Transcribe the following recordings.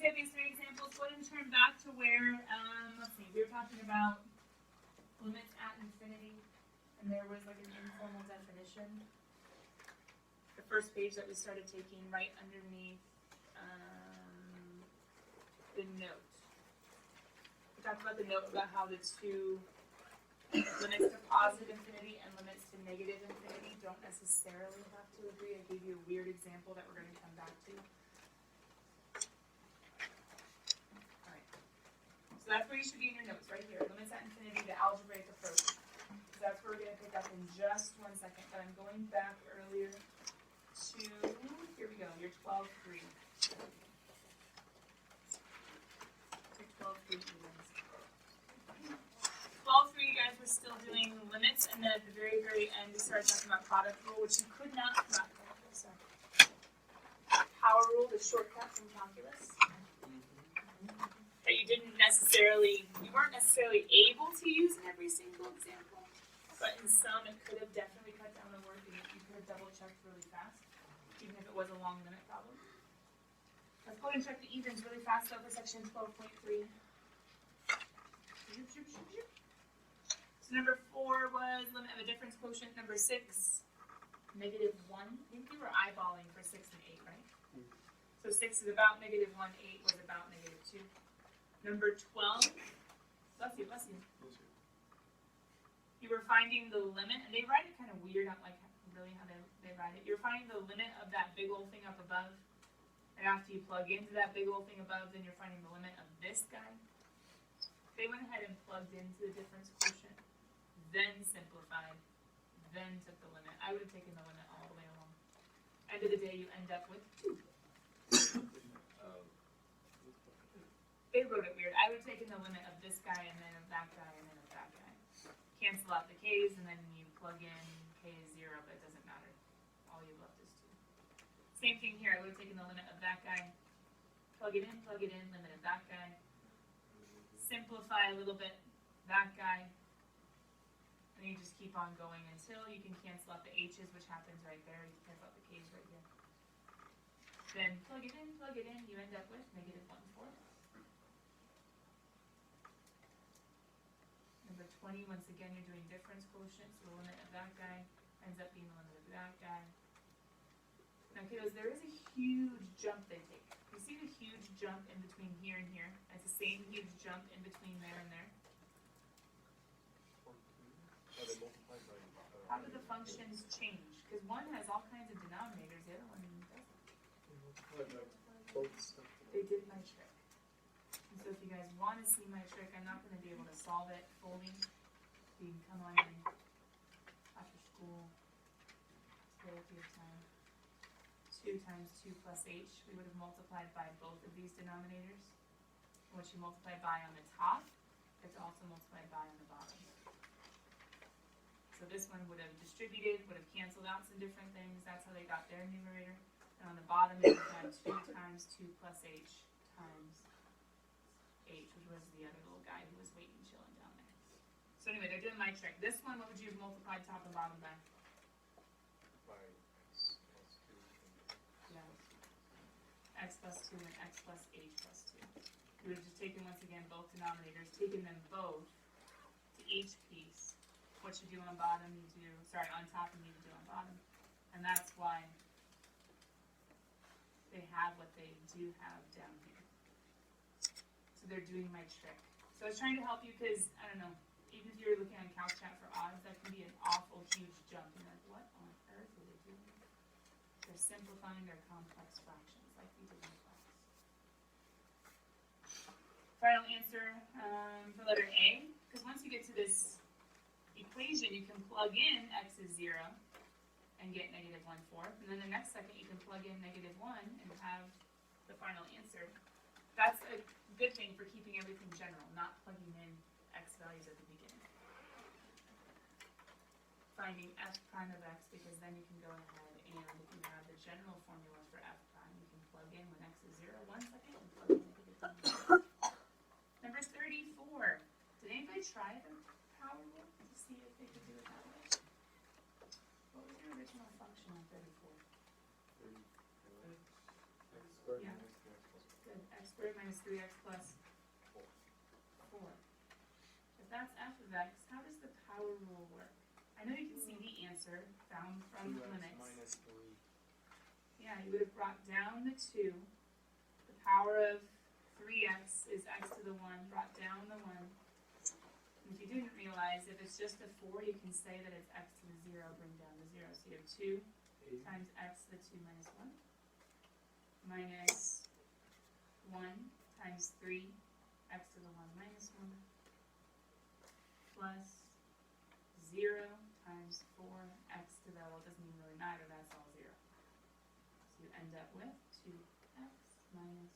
we have these three examples, go ahead and turn back to where, let's see, we were talking about limits at infinity, and there was like an informal definition. The first page that we started taking right underneath the note. We talked about the note about how the two limits to positive infinity and limits to negative infinity don't necessarily have to agree. I gave you a weird example that we're going to come back to. Alright. So that's where you should be in your notes, right here. Limits at infinity, the algebraic approach. So that's where we're going to pick up in just 1 second. But I'm going back earlier to, here we go, your 12-3. Your 12-3 evens. 12-3, you guys were still doing limits, and then at the very, very end, we started talking about product rule, which you could not come out of calculus. So, power rule, the shortcut from calculus. That you weren't necessarily able to use in every single example, but in some, it could have definitely cut down the work, and you could have double-checked really fast, even if it was a long limit problem. Let's go ahead and check the evens really fast, though, for section 12.3. So number 4 was limit of a difference quotient. Number 6, -1. I think you were eyeballing for 6 and 8, right? So 6 is about -1, 8 was about -2. Number 12, bless you. You were finding the limit, and they write it kind of weird, not like really how they write it. You're finding the limit of that big old thing up above, and after you plug into that big old thing above, then you're finding the limit of this guy. They went ahead and plugged into the difference quotient, then simplified, then took the limit. I would have taken the limit all the way along. End of the day, you end up with 2. They wrote it weird. I would have taken the limit of this guy, and then of that guy, and then of that guy. Cancel out the k's, and then you plug in k is 0, but it doesn't matter. All you left is 2. Same thing here. I would have taken the limit of that guy, plug it in, limit of that guy. Simplify a little bit, that guy, and you just keep on going until you can cancel out the h's, which happens right there. You can cancel out the k's right here. Then plug it in, you end up with -1/4. Number 20, once again, you're doing difference quotient, so the limit of that guy ends up being the limit of that guy. Now, kiddos, there is a huge jump they take. You see the huge jump in between here and here? It's the same huge jump in between there and there. How do the functions change? Because one has all kinds of denominators, the other one doesn't. They did my trick. And so if you guys want to see my trick, I'm not going to be able to solve it fully. You can come on in after school, today if you have time. 2 times 2 plus h, we would have multiplied by both of these denominators. What you multiply by on the top, it's also multiplied by on the bottom. So this one would have distributed, would have canceled out some different things. That's how they got their numerator. And on the bottom, they would have 2 times 2 plus h times h, which was the other little guy who was waiting, chilling down there. So anyway, they're doing my trick. This one, what would you have multiplied top and bottom by? X plus 2 and x plus h plus 2. You would have just taken, once again, both denominators, taken them both to each piece. What you do on bottom, on top, and you do on bottom. And that's why they have what they do have down here. So they're doing my trick. So I was trying to help you because, I don't know, even if you're looking on CalChat for odds, that can be an awful huge jump. You're like, what on earth are they doing? They're simplifying their complex fractions like we did in class. Final answer for letter A, because once you get to this equation, you can plug in x is 0 and get -1/4, and then the next second you can plug in -1 and have the final answer. That's a good thing for keeping everything general, not plugging in x values at the beginning. Finding f prime of x, because then you can go ahead and if you have the general formula for f prime, you can plug in when x is 0, 1 second, and plug in -1. Number 34. Did anybody try the power rule to see if they could do it that way? What was your original function on 34? Yeah. Good. X squared squared minus 3x plus 4. If that's f of x, how does the power rule work? I know you can see the answer found from 2x limits. minus 3. Yeah, you would have brought down the 2. The power of 3x is x to the 1, brought down the 1. And if you didn't realize, if it's just a 4, you can say that it's x to the 0, bring down the 0. So you have 2 times x to the 2 minus 1, minus 1 times 3, x to the 1 minus 1, plus 0 times 4, x to the, well, it doesn't even really matter, that's all 0. So you end up with 2x minus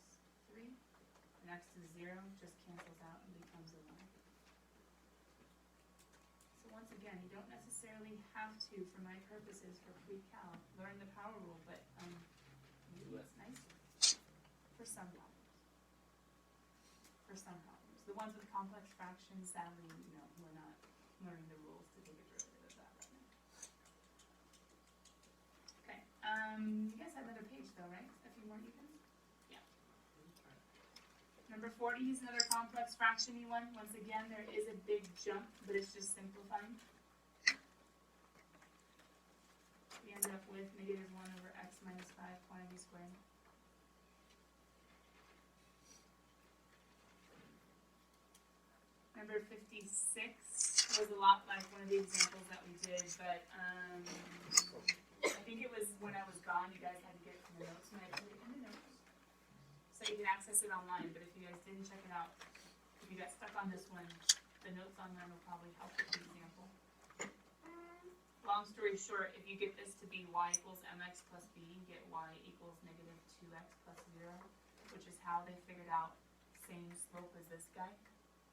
3, and x to the 0 just cancels out and becomes a 1. So once again, you don't necessarily have to, for my purposes, for pre-calc, learn the power rule, but maybe it's nicer for some problems. For some problems. The ones with complex fractions, sadly, we're not learning the rules to take a derivative of that right now. Okay, you guys had another page though, right? A few more even? Yeah. Number 40 is another complex fraction-y one. Once again, there is a big jump, but it's just simplifying. We end up with negative 1 over x minus 5 quantity squared. Number 56 was a lot like one of the examples that we did, but I think it was when I was gone, you guys had to get it from the notes, and I put it in the notes. So you can access it online, but if you guys didn't check it out, if you got stuck on this one, the notes online will probably help with the example. Long story short, if you get this to be y equals mx plus b, you get y equals negative 2x plus 0, which is how they figured out same slope as this guy.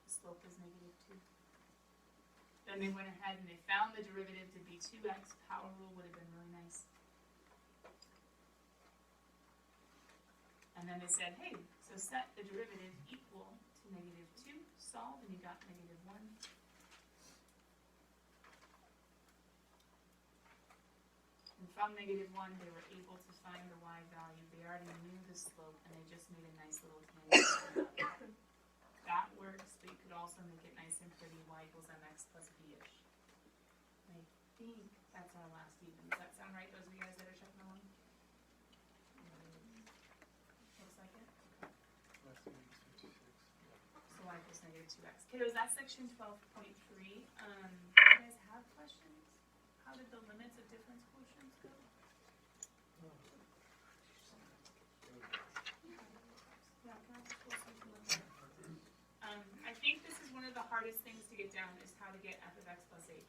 The slope is negative 2. Then they went ahead and they found the derivative to be 2x. Power rule would have been really nice. And then they said, hey, so set the derivative equal to negative 2, solve, and you got negative 1. And from negative 1, they were able to find the y value. They already knew the slope, and they just made a nice little tangent. That works, but you could also make it nice and pretty, y equals mx plus b-ish. I think that's our last even. Does that sound right, those of you guys that are checking along? Looks like it? Last week's 56. So y equals negative 2x. Kiddos, that's section 12.3. Do you guys have questions? How did the limits of difference quotients go? Yeah, can I just pull something like that? I think this is one of the hardest things to get down, is how to get f of x plus h.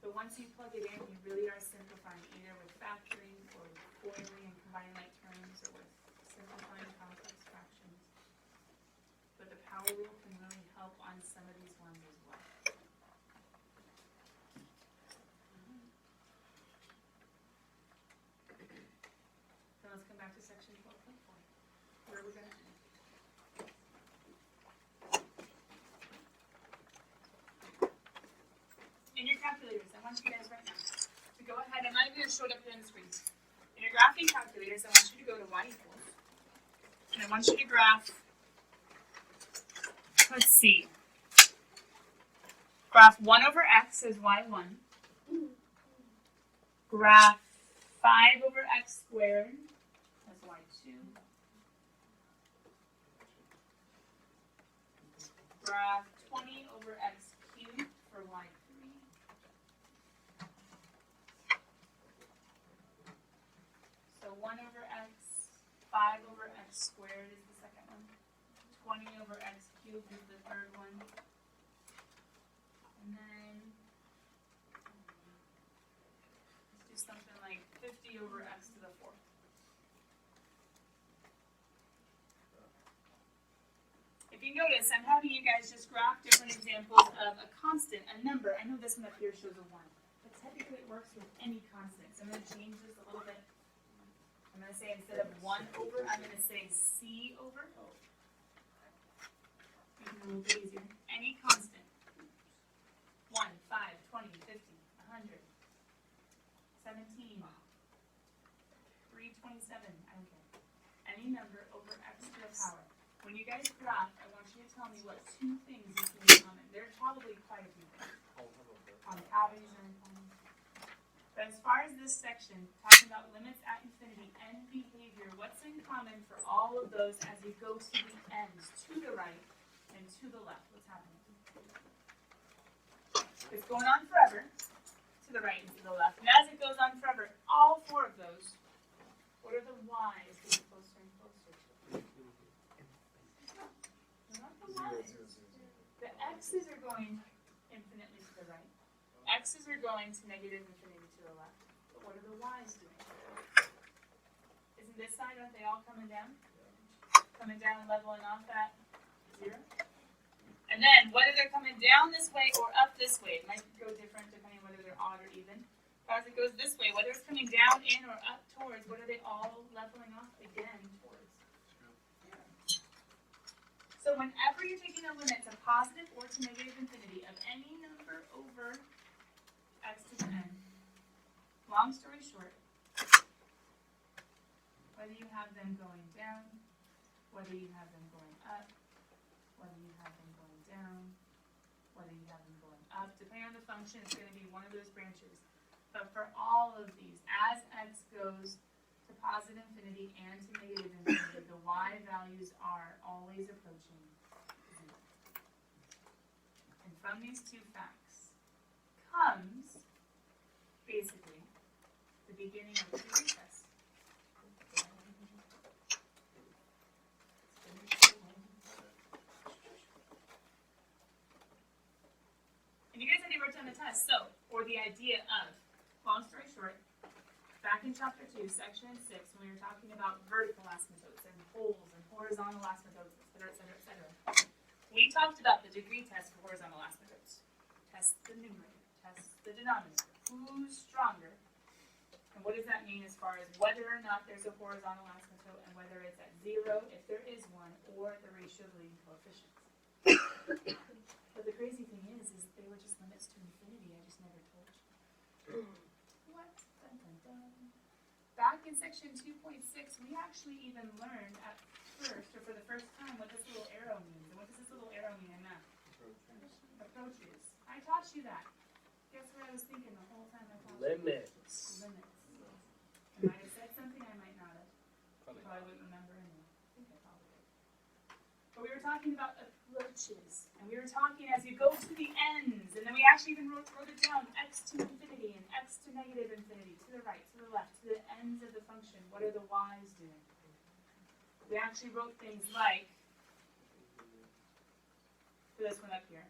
But once you plug it in, you really are simplifying either with factoring or with FOILing and combining like terms, or with simplifying complex fractions. But the power rule can really help on some of these ones as well. So let's come back to section 12.4, where we're going to end. In your calculators, I want you guys right now to go ahead. I'm not even going to show it up here on the screen. In your graphing calculators, I want you to go to y equals. And I want you to graph, let's see, graph 1 over x as y1. Graph 5 over x squared as y2. Graph 20 over x cubed for y3. So 1 over x, 5 over x squared is the second one. 20 over x cubed is the third one. And then let's do something like 50 over x to the fourth. If you notice, I'm having you guys just graph different examples of a constant, a number. I know this one up here shows a 1, but technically it works with any constant. So I'm going to change this a little bit. I'm going to say instead of 1 over, I'm going to say c over. Make it a little bit easier. Any constant. 1, 5, 20, 50, 100, 17, 327, I don't care. Any number over x when you guys graph, I want you to tell me what two things you see in common. There's probably quite a few things. On cavities or in common. But as far as this section, talking about limits at infinity and behavior, what's in common for all of those as you go to the ends, to the right and to the left? What's happening? It's going on forever, to the right and to the left. And as it goes on forever, all four of those, what are the y's getting closer and closer to? Not the y's. The x's are going infinitely to the right. X's are going to negative infinity to the left. But what are the y's doing? Isn't this side, aren't they all coming down? Coming down and leveling off at 0? And then, whether they're coming down this way or up this way, it might go different depending on whether they're odd or even. But as it goes this way, whether it's coming down, in, or up towards, what are they all leveling off again towards? So whenever you're taking a limit to positive or to negative infinity of any number over x to the n, long story short, whether you have them going down, whether you have them going up, whether you have them going down, whether you have them going up, depending on the function, it's going to be one of those branches. But for all of these, as x goes to positive infinity and to negative infinity, the y values are always approaching 0. And from these two facts comes, basically, the beginning of the degree test. And you guys already wrote down the test. So, or the idea of, long story short, back in chapter 2, section 6, when we were talking about vertical asymptotes and poles and horizontal asymptotes, etc., we talked about the degree test for horizontal asymptotes. Test the numerator, test the denominator. Who's stronger? And what does that mean as far as whether or not there's a horizontal asymptote and whether it's at 0, if there is one, or the ratio of leading coefficients? But the crazy thing is they were just limits to infinity. I just never told you. What? Dun, dun, dun. Back in section 2.6, we actually even learned at first, or for the first time, what this little arrow means. And what does this little arrow mean in math? Approaches. I taught you that. Guess what I was thinking the whole time I taught you? Limits. Limits. I might have said something, I might not have. You probably wouldn't remember anyway. I think I probably did. But we were talking about approaches. And we were talking as you go to the ends. And then we actually even wrote it down. X to infinity and x to negative infinity. To the right, to the left, to the ends of the function. What are the y's doing? We actually wrote things like, for this one up here,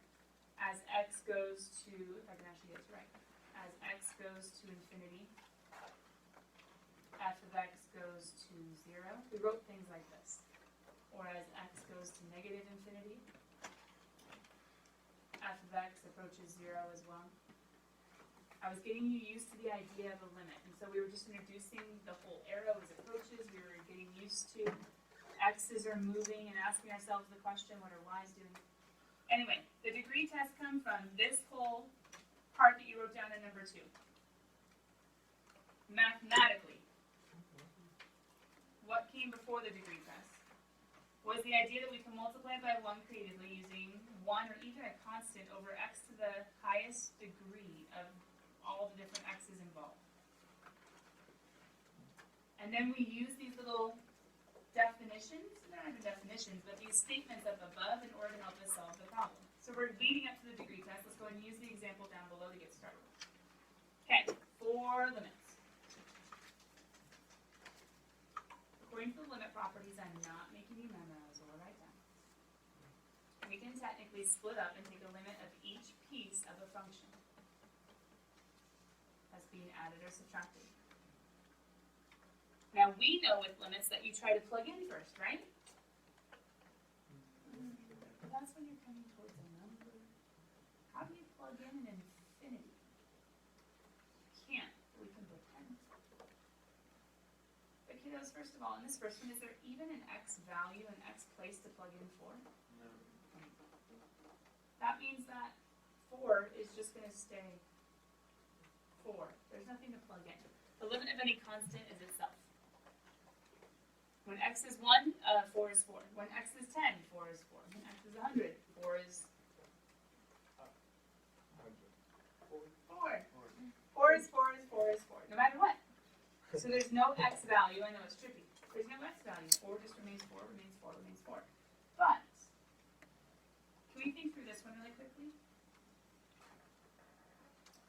as x goes to, if I can actually get it right, as x goes to infinity, f of x goes to 0. We wrote things like this. Or as x goes to negative infinity, f of x approaches 0 as well. I was getting you used to the idea of a limit, and so we were just introducing the whole arrow as approaches. We were getting used to x's are moving and asking ourselves the question, what are y's doing? Anyway, the degree test comes from this whole part that you wrote down in number 2. Mathematically, what came before the degree test was the idea that we can multiply by 1 creatively using 1 or even a constant over x to the highest degree of all the different x's involved. And then we use these little definitions, they're not even definitions, but these statements up above in order to help us solve the problem. So we're leading up to the degree test. Let's go ahead and use the example down below to get started. Okay, 4 limits. According to the limit properties, I'm not making you memorize or write down. We can technically split up and take a limit of each piece of a function as being added or subtracted. Now we know with limits that you try to plug in first, right? But that's when you're coming towards a number. How do you plug in an infinity? You can't, but we can pretend. But kiddos, first of all, in this first one, is there even an x value, an x place to plug in for? No. That means that 4 is just going to stay 4. There's nothing to plug in. The limit of any constant is itself. When x is 1, 4 is 4. When x is 10, 4 is 4. When x is 100, 4 is 4. 4 is 4 is 4 is 4, no matter what. So there's no x value. I know it's trippy. There's no x value. 4 just remains 4, remains 4, remains 4. But, can we think through this one really quickly?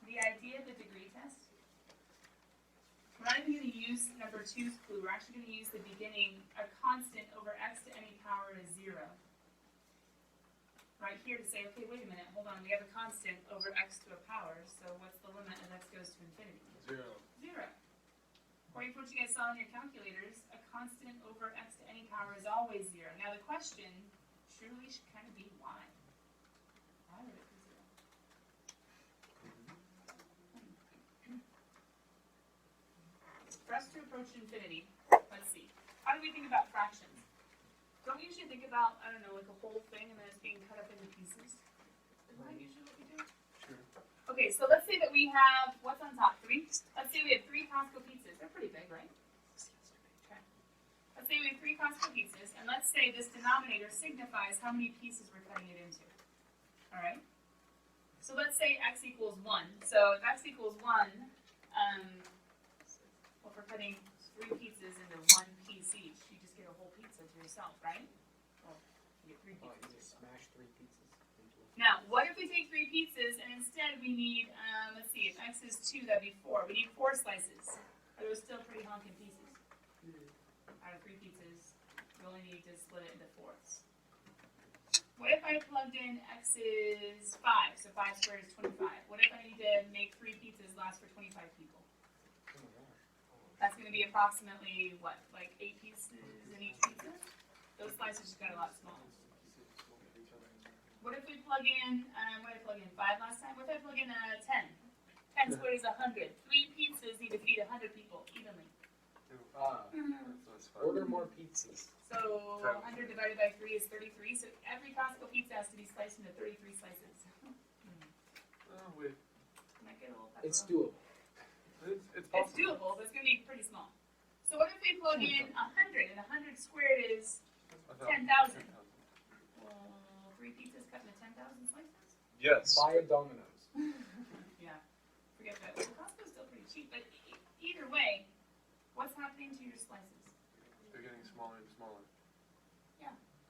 The idea of the degree test. We're not even going to use number 2's clue. We're actually going to use the beginning, a constant over x to any power is 0. Right here to say, okay, wait a minute, hold on, we have a constant over x to a power, so what's the limit as x goes to infinity? 0. 0. Or what you guys saw in your calculators, a constant over x to any power is always 0. Now the question surely should kind of be why? Why would it be 0? For us to approach infinity, let's see. How do we think about fractions? Don't we usually think about, I don't know, like a whole thing and then it's being cut up into pieces? Isn't that usually what we do? Sure. Okay, so let's say that we have, what's on top? 3? Let's say we have 3 Costco pizzas. They're pretty big, right? Okay. Let's say we have 3 Costco pizzas, and let's say this denominator signifies how many pieces we're cutting it into. Alright? So let's say x equals 1. So if x equals 1, well, if we're cutting 3 pizzas into 1 piece each, you just get a whole pizza to yourself, right? Well, you get 3 pizzas to yourself. Smash 3 pizzas into a Now, what if we take 3 pizzas and instead we need, let's see, if x is 2, that'd be 4. We need 4 slices. Are those still pretty honking pieces? Out of 3 pizzas, you only need to split it into fourths. What if I plugged in x is 5, so 5 squared is 25? What if I need to make 3 pizzas last for 25 people? That's going to be approximately, what, like 8 pieces in each pizza? Those slices just got a lot smaller. What if we plug in, what did I plug in, 5 last time? What if I plug in 10? 10 squared is 100. 3 pizzas need to feed 100 people evenly. Order more pizzas. So 100 divided by 3 is 33. So every Costco pizza has to be sliced into 33 slices. Wait. Might get a little It's pepperoni. doable. It's It's doable, but it's going to be pretty small. So what if we plug in 100, and 100 squared is 10,000? Well, 3 pizzas cut into 10,000 slices? Yes. Buy a Domino's. Yeah, forget that. Well, Costco's still pretty cheap, but either way, what's happening to your slices? They're getting smaller and smaller.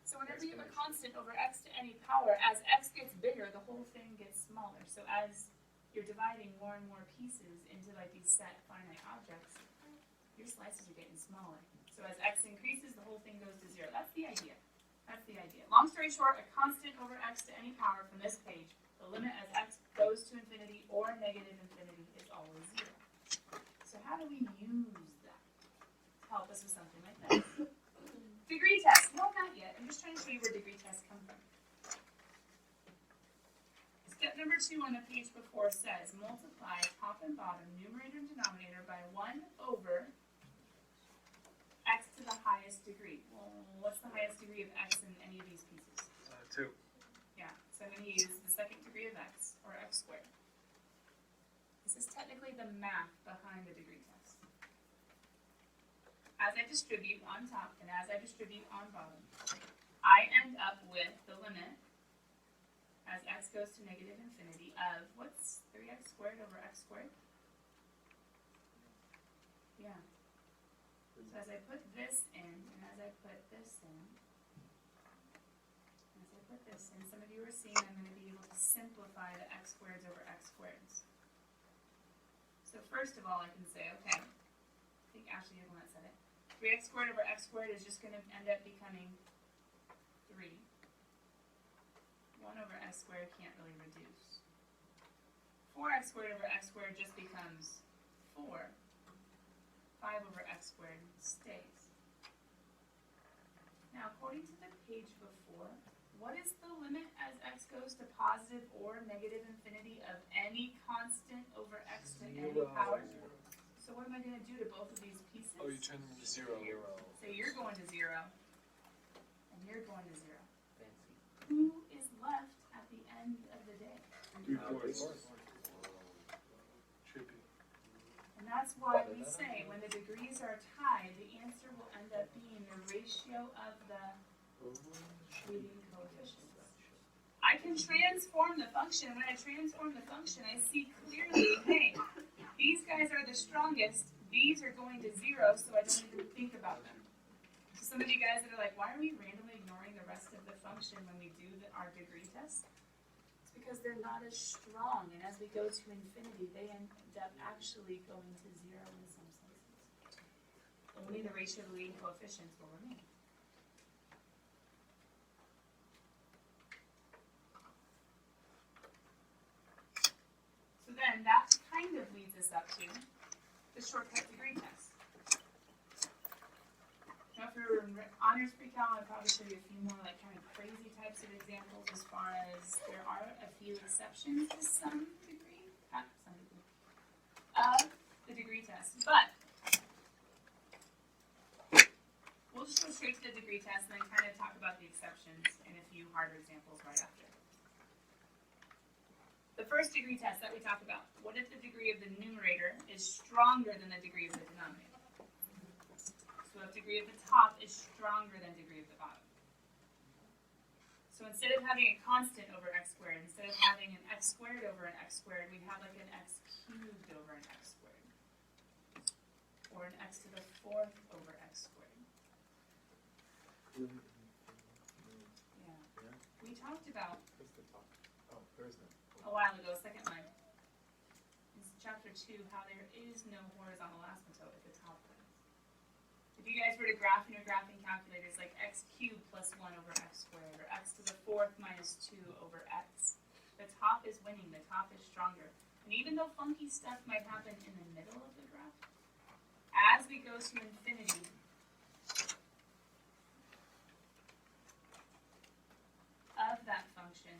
So whenever you have a constant over x to any power, as x gets bigger, the whole thing gets smaller. So as you're dividing more and more pieces into like these set finite objects, your slices are getting smaller. So as x increases, the whole thing goes to 0. That's the idea. That's the idea. Long story short, a constant over x to any power from this page, the limit as x goes to infinity or negative infinity is always 0. So how do we use that to help us with something like this? Degree test. No, not yet. I'm just trying to show you where degree tests come from. Step number 2 on the page before says multiply top and bottom, numerator and denominator by 1 over x to the highest degree. Well, what's the highest degree of x in any of these pieces? 2. Yeah, so I'm going to use the second degree of x, or x squared. This is technically the math behind the degree test. As I distribute on top and as I distribute on bottom, I end up with the limit as x goes to negative infinity of, what's 3x squared over x squared? Yeah. So as I put this in, and as I put this in, some of you are seeing I'm going to be able to simplify the x squareds over x squareds. So first of all, I can say, okay, I think Ashley is the one that said it. 3x squared over x squared is just going to end up becoming 3. 1 over x squared can't really reduce. 4x squared over x squared just becomes 4. 5 over x squared stays. Now, according to the page before, what is the limit as x goes to positive or negative infinity of any constant over x to any power? So what am I going to do to both of these pieces? Oh, you turn them to 0. So you're going to 0, and you're going to 0. Fancy. Who is left at the end of the day? 3/4. Trippy. And that's that's why we say when the degrees are tied, the answer will end up being the ratio of the leading coefficients. I can transform the function. When I transform the function, I see clearly, hey, these guys are the strongest. These are going to 0, so I don't even think about them. So some of you guys that are like, why are we randomly ignoring the rest of the function when we do our degree test? It's because they're not as strong, and as we go to infinity, they end up actually going to 0 in some senses. Only the ratio of the leading coefficients will remain. So then that kind of leads us up to the shortcut degree test. Now for honors pre-cal, I'll probably show you a few more like kind of crazy types of examples as far as there are a few exceptions to some degree, of the degree test. But we'll just go straight to the degree test and then kind of talk about the exceptions and a few harder examples right after. The first degree test that we talk about, what if the degree of the numerator is stronger than the degree of the denominator? So if degree of the top is stronger than degree of the bottom. So instead of having a constant over x squared, instead of having an x squared over an x squared, we have like an x cubed over an x squared. Or an x to the 4th over x squared. Yeah. We talked about What's the top? Oh, there is no. a while ago, second line. It's chapter 2, how there is no horizontal asymptote at the top line. If you guys were to graph in your graphing calculators, like x cubed plus 1 over x squared, or x to the 4th minus 2 over x, the top is winning, the top is stronger. And even though funky stuff might happen in the middle of the graph, as we go to infinity, of that function,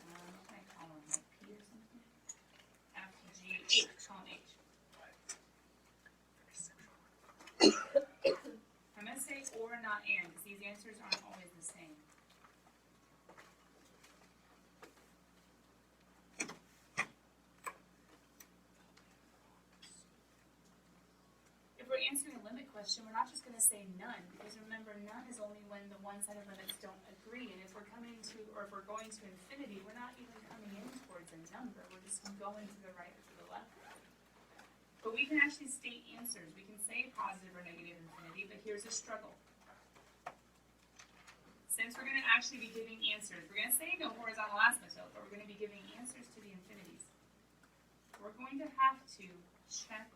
what can I call them, like P or something? F, G, H, call them H. I'm going to say or, not and, because these answers aren't always the same. If we're answering a limit question, we're not just going to say none, because remember, none is only when the one-sided limits don't agree, and if we're coming to, or if we're going to infinity, we're not even coming in towards a number, we're just going to the right or to the left. But we can actually state answers. We can say positive or negative infinity, but here's a struggle. Since we're going to actually be giving answers, we're going to say no horizontal asymptote, but we're going to be giving answers to the infinities. We're going to have to check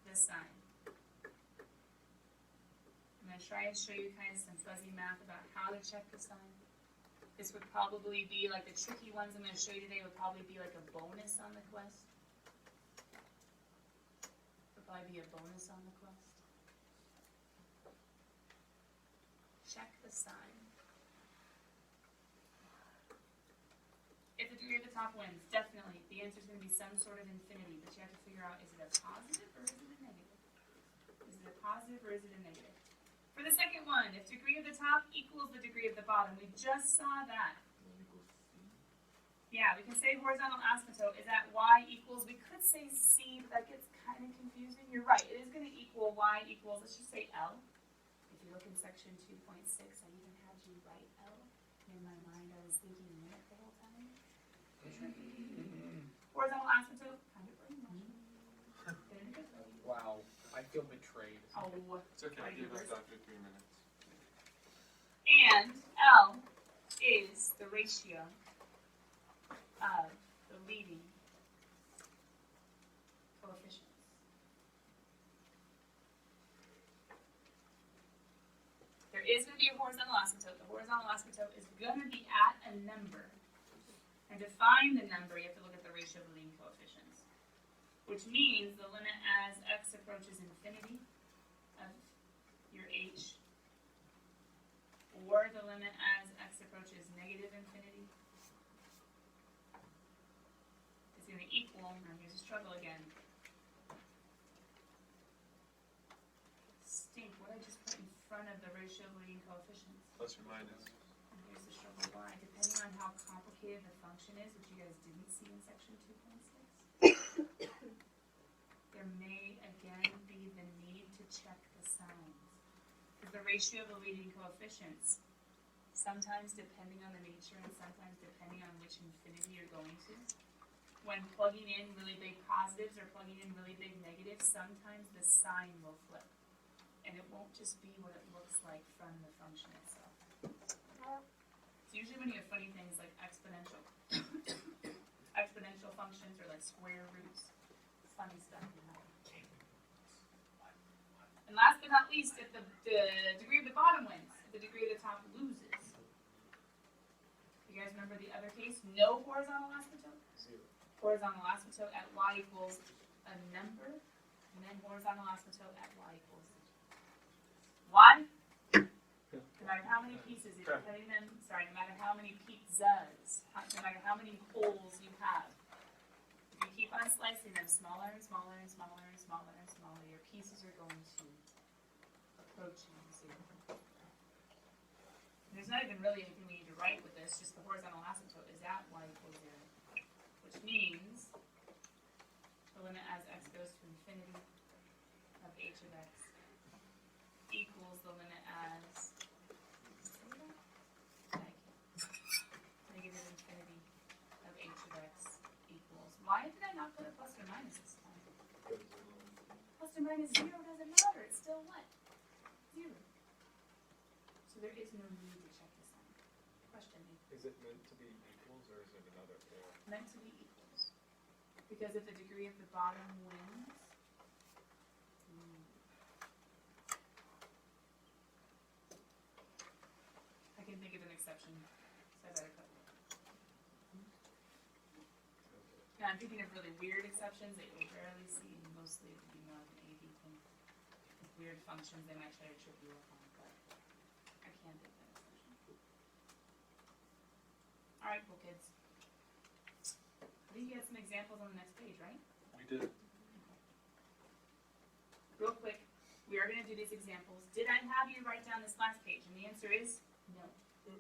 the sign. I'm going to try and show you kind of some fuzzy math about how to check the sign. This would probably be like the tricky ones I'm going to show you today would probably be like a bonus on the quest. Would probably be a bonus on the quest. Check the sign. If the degree of the top wins, definitely the answer is going to be some sort of infinity, but you have to figure out, is it a positive or is it a negative? Is it a positive or is it a negative? For the second one, if degree of the top equals the degree of the bottom, we just saw that. Yeah, we can say horizontal asymptote is at y equals, we could say c, but that gets kind of confusing. You're right, it is going to equal y equals, let's just say L. If you look in section 2.6, I even had you write L. In my mind, I was thinking minute the whole time. Horizontal asymptote, kind of brainwashing. But in a good way. Wow, I feel betrayed. Oh, It's okay, I gave us after 3 minutes. and L is the ratio of the leading coefficients. There is going to be a horizontal asymptote. The horizontal asymptote is going to be at a number. And to find the number, you have to look at the ratio of the leading coefficients, which means the limit as x approaches infinity of your h, or the limit as x approaches negative infinity, is going to equal, now here's a struggle again. Stink, what I just put in front of the ratio of leading coefficients. Plus or minus. And here's the struggle why, depending on how complicated the function is, which you guys didn't see in section 2.6. there may again be the need to check the signs. Because the ratio of the leading coefficients, sometimes depending on the nature and sometimes depending on which infinity you're going to, when plugging in really big positives or plugging in really big negatives, sometimes the sign will flip. And it won't just be what it looks like from the function itself. It's usually when you have funny things like exponential functions or like square roots. Funny stuff. And last but not least, if the degree of the bottom wins, if the degree of the top loses. You guys remember the other case? No horizontal asymptote? Zero. Horizontal asymptote at y equals a number, and then horizontal asymptote at y equals why? No matter how many pieces, if you're cutting them, no matter how many pizzas, no matter how many holes you have, if you keep on slicing them smaller and smaller and smaller and smaller and smaller, your pieces are going to approach zero. And there's not even really anything we need to write with this, just the horizontal asymptote is at y equals zero, which means the limit as x goes to infinity of h of x equals the limit as negative infinity of h of x equals. Why did I not put a plus or minus this time? Plus or minus zero doesn't matter. It's still what? Zero. So there is no need to check the sign. Question me. Is it meant to be equals or is it another pair? Meant to be equals. Because if the degree of the bottom wins, I can think of an exception, so I better cut it. Now I'm thinking of really weird exceptions that you'll rarely see, and mostly it would be more of an A-B thing. Weird functions they might try to trip you up on, but I can't think of an exception. Alright, cool kids. I think you had some examples on the next page, right? We did. Real quick, we are going to do these examples. Did I have you write down this last page? And the answer is no. The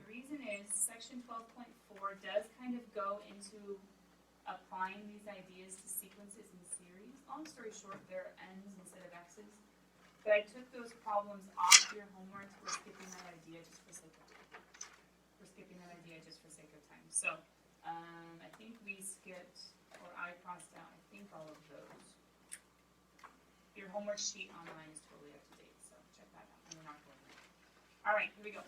reason is section 12.4 does kind of go into applying these ideas to sequences in series. Long story short, there are n's instead of x's. But I took those problems off your homework. We're skipping that idea just for sake of time. So, I think we skipped, or I crossed out, I think all of those. Your homework sheet online is totally up to date, so check that out. And we're not going there. All right, here we go.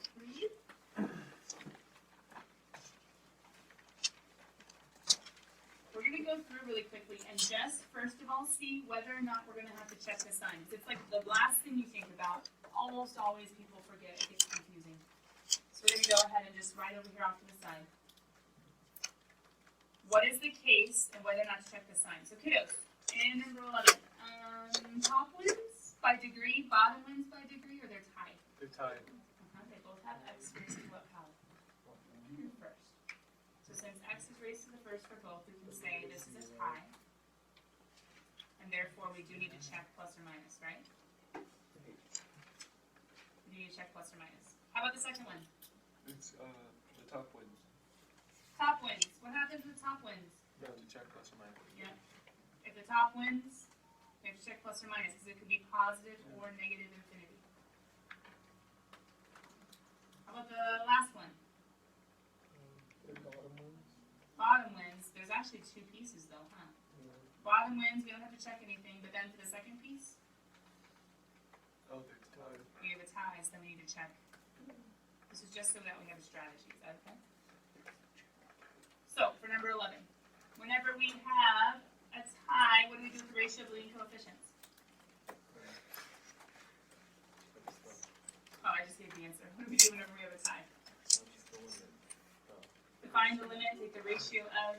We're going to go through really quickly and just first of all see whether or not we're going to have to check the signs. It's like the last thing you think about. Almost always people forget. It gets confusing. So we're going to go ahead and just write over here off to the side. What is the case and whether or not to check the sign? So kiddos, in number 11, top wins by degree, bottom wins by degree, or they're tied? They're tied. They both have x raised to what power? First. So since x is raised to the first for both, we can say this is a tie. And therefore we do need to check plus or minus, right? We need to check plus or minus. How about the second one? It's the top wins. Top wins. What happens with top wins? You have to check plus or minus. Yeah. If the top wins, you have to check plus or minus because it could be positive or negative infinity. How about the last one? The bottom ones? Bottom wins. There's actually two pieces though, huh? Bottom wins, we don't have to check anything, but then for the second piece, Oh, they're tied. we have a tie, so then we need to check. This is just so that we have a strategy. Is that okay? So, for number 11, whenever we have a tie, what do we do with the ratio of leading coefficients? Oh, I just gave the answer. What do we do whenever we have a tie? Define the limit, take the ratio of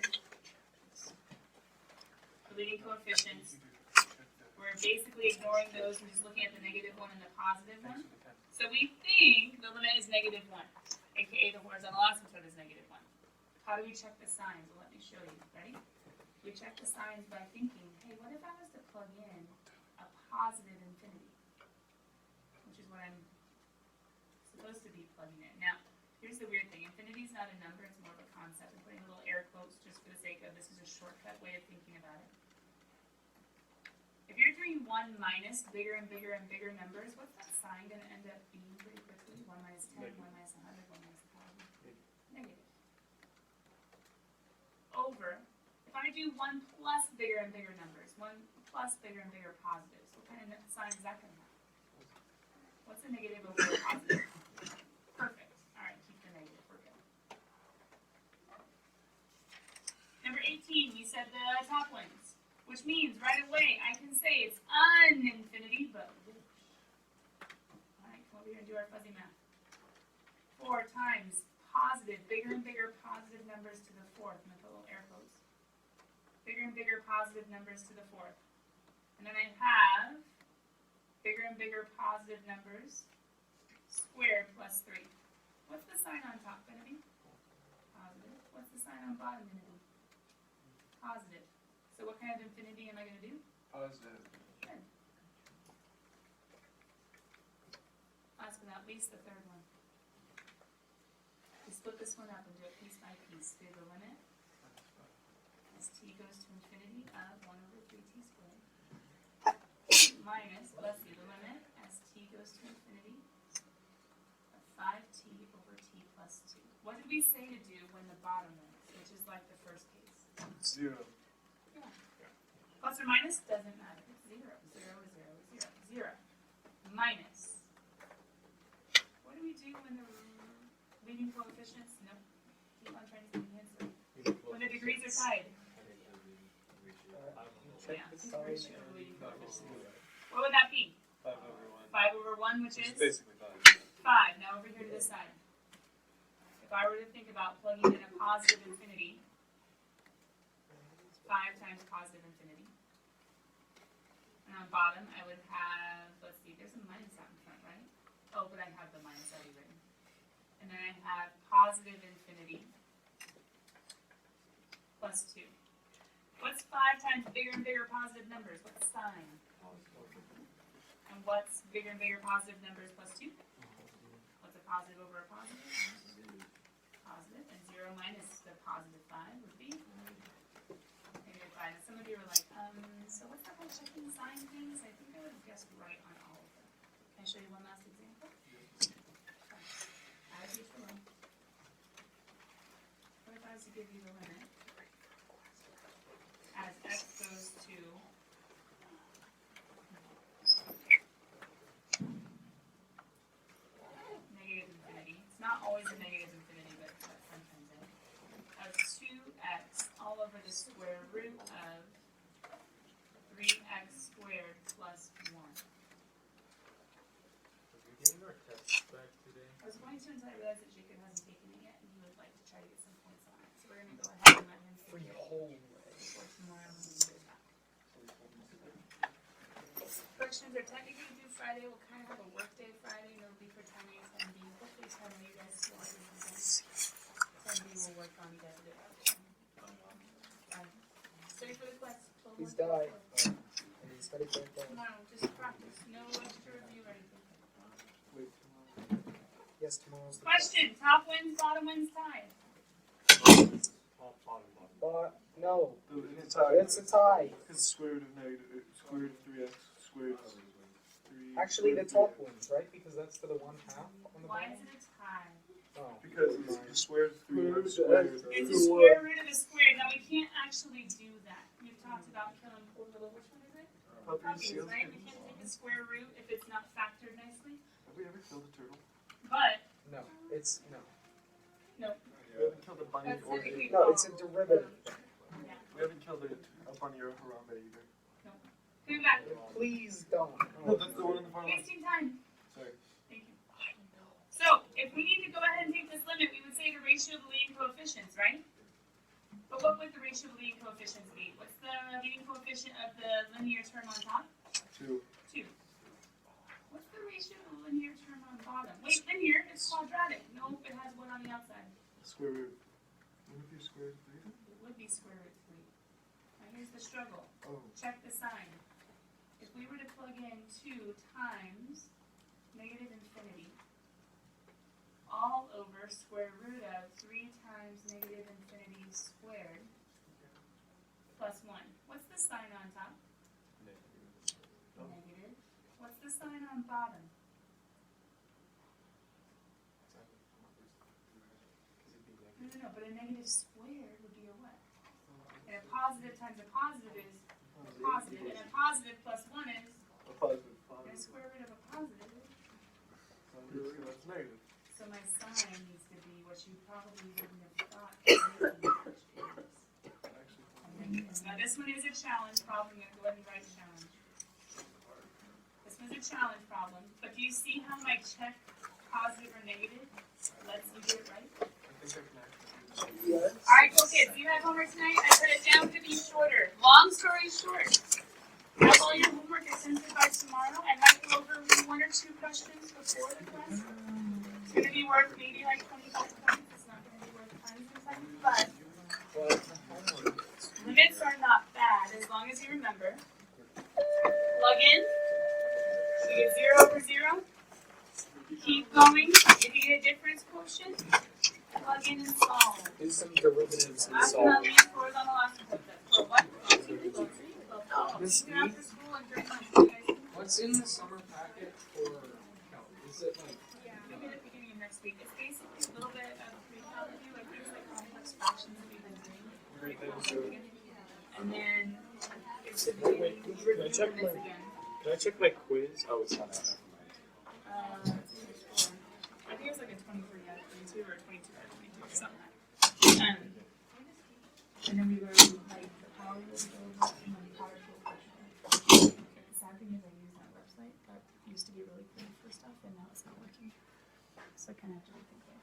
the leading coefficients. We're basically ignoring those and just looking at the negative one and the positive one. So we think the limit is negative 1, aka the horizontal asymptote is negative 1. How do we check the signs? Well, let me show you. Ready? We check the signs by thinking, hey, what if I was to plug in a positive infinity? Which is what I'm supposed to be plugging in. Now, here's the weird thing. Infinity is not a number. It's more of a concept. I'm putting little air quotes just for the sake of this is a shortcut way of thinking about it. you're doing 1 minus bigger and bigger and bigger numbers, what's that sign gonna end up being pretty quickly? 1 minus 10, 1 minus 100, 1 minus 1,000. Negative. Over. If I do 1 plus bigger and bigger numbers, 1 plus bigger and bigger positives, what kind of sign is that gonna have? What's a negative over a positive? Perfect. Alright, keep the negative. We're good. Number 18, we said the top ones, which means right away I can say it's uninfinity, but alright, come over here and do our fuzzy math. 4 times positive, bigger and bigger positive numbers to the 4th, and I put little air quotes. Bigger and bigger positive numbers to the 4th. And then I have bigger and bigger positive numbers squared plus 3. What's the sign on top going to be? Positive. What's the sign on bottom going to be? Positive. So what kind of infinity am I going to do? Positive. Good. Last but not least, the third one. We split this one up and do it piece by piece. Do the limit as t goes to infinity of 1 over 3t squared minus, let's see, the limit as t goes to infinity of 5t over t plus 2. What did we say to do when the bottom limit, which is like the first case? 0. Yeah. Plus or minus doesn't matter. 0. 0 is 0 is 0. 0. Minus. What do we do when the leading coefficients? Nope. Keep on trying to get the answer. When the degrees are tied. Check Yeah. the sign. Ratio of the leading coefficients. What would that be? 5 over 1. 5 over 1, which Which is? is basically 5. 5. Now over here to this side. If I were to think about plugging in a positive infinity, 5 times positive infinity. And on bottom, I would have, let's see, there's a minus out in front, right? Oh, but I have the minus already written. And then I have positive infinity plus 2. What's 5 times bigger and bigger positive numbers? What's the sign? And what's bigger and bigger positive numbers plus 2? What's a positive over a positive? Positive. And 0 minus the positive 5 would be? Negative 5. And some of you are like, so what's that whole checking sign things? I think I would have guessed right on all of them. Can I show you one last example? As usual. What if I was to give you the limit as x goes to negative infinity? It's not always a negative infinity, but sometimes it. Of 2x all over the square root of 3x squared plus 1. Are we getting our tests back today? I was going to until I realized that Jacob hasn't taken it yet, and he would like to try to get some points on it. So we're going to go ahead and let him take Free it whole for tomorrow when we get back. Corrections are technically due Friday. We'll kind of have a work day Friday, and it'll be for 10A, 10B. Hopefully 10A you guys will do something. 10B will work on definite. Study for the quest. Please die. And you study for it. No, just practice. No extra review or anything. Wait, tomorrow. Yes, tomorrow's the Question: top wins, bottom wins, tied. But no, It's a tie. it's a tie. It's square root of negative, square root of 3x squared. 3 Actually, the squared top wins, right? Because that's for the 1/2 on the Why bottom. is it a tie? Oh. Because it's the square root of 3 Square squared. root of It's Two. the square root of the square. Now we can't actually do that. We've talked about killing poor little, which one is it? Puppies, right? We can't take the square root if it's not factored nicely. Have we ever killed a turtle? But, No, it's no. no, We haven't killed a bunny that's or typically a... No, it's a derivative. Yeah. We haven't killed a bunny or a harambe either. Coming back. Please don't. No, that's the one in the far left. Wasting time. Sorry. Thank you. So, if we need to go ahead and take this limit, we would say the ratio of the leading coefficients, right? But what would the ratio of the leading coefficients be? What's the leading coefficient of the linear term on top? 2. 2. What's the ratio of the linear term on bottom? Wait, linear is quadratic. Nope, it has what on the outside? Square root. Wouldn't it be square root of 3 then? It would be square root 3. Now here's the struggle. Oh. Check the sign. If we were to plug in 2 times negative infinity all over square root of 3 times negative infinity squared plus 1. What's the sign on top? the sign on bottom? No, but a negative squared would be a what? And a positive times a positive is a positive, and a positive plus 1 is, A positive. and a square root of a positive is. That's negative. So my sign needs to be what you probably wouldn't have thought, which is. Now this one is a challenge problem, I'm gonna go ahead and write challenge. This one's a challenge problem, but do you see how my check positive or negative lets you get it right? Yes. Alright, cool kids, you have homework tonight? I cut it down to be shorter. Long story short, have all your homework attempted by tomorrow. I might go over 1 or 2 questions before the class. It's gonna be worth maybe like 25 points. It's not gonna be worth tons of time, but limits are not bad as long as you remember. Plug in. You get 0 over 0. Keep going. If you get a difference quotient, plug in and solve. Do some derivatives and Last but solve. not least, scores on the last one. For what? Miss You have E? to school in 3 months. You guys can- What's in the summer packet for calc? Is it like Yeah, maybe at the beginning of next week. It's basically a little bit of Precalc review, like things like complex fractions that we've been doing. And then it's the beginning. Wait, We're can I doing check this my- again. Can I check my quiz? Oh, it's not out. I think it was like a 23 out of 22 or a 22 out of 22 or something like that. And then we learned like the power of the over and then power tool question. The sad thing is I use that website that used to be really cool for stuff and now it's not working. So I kind of have to rethink it.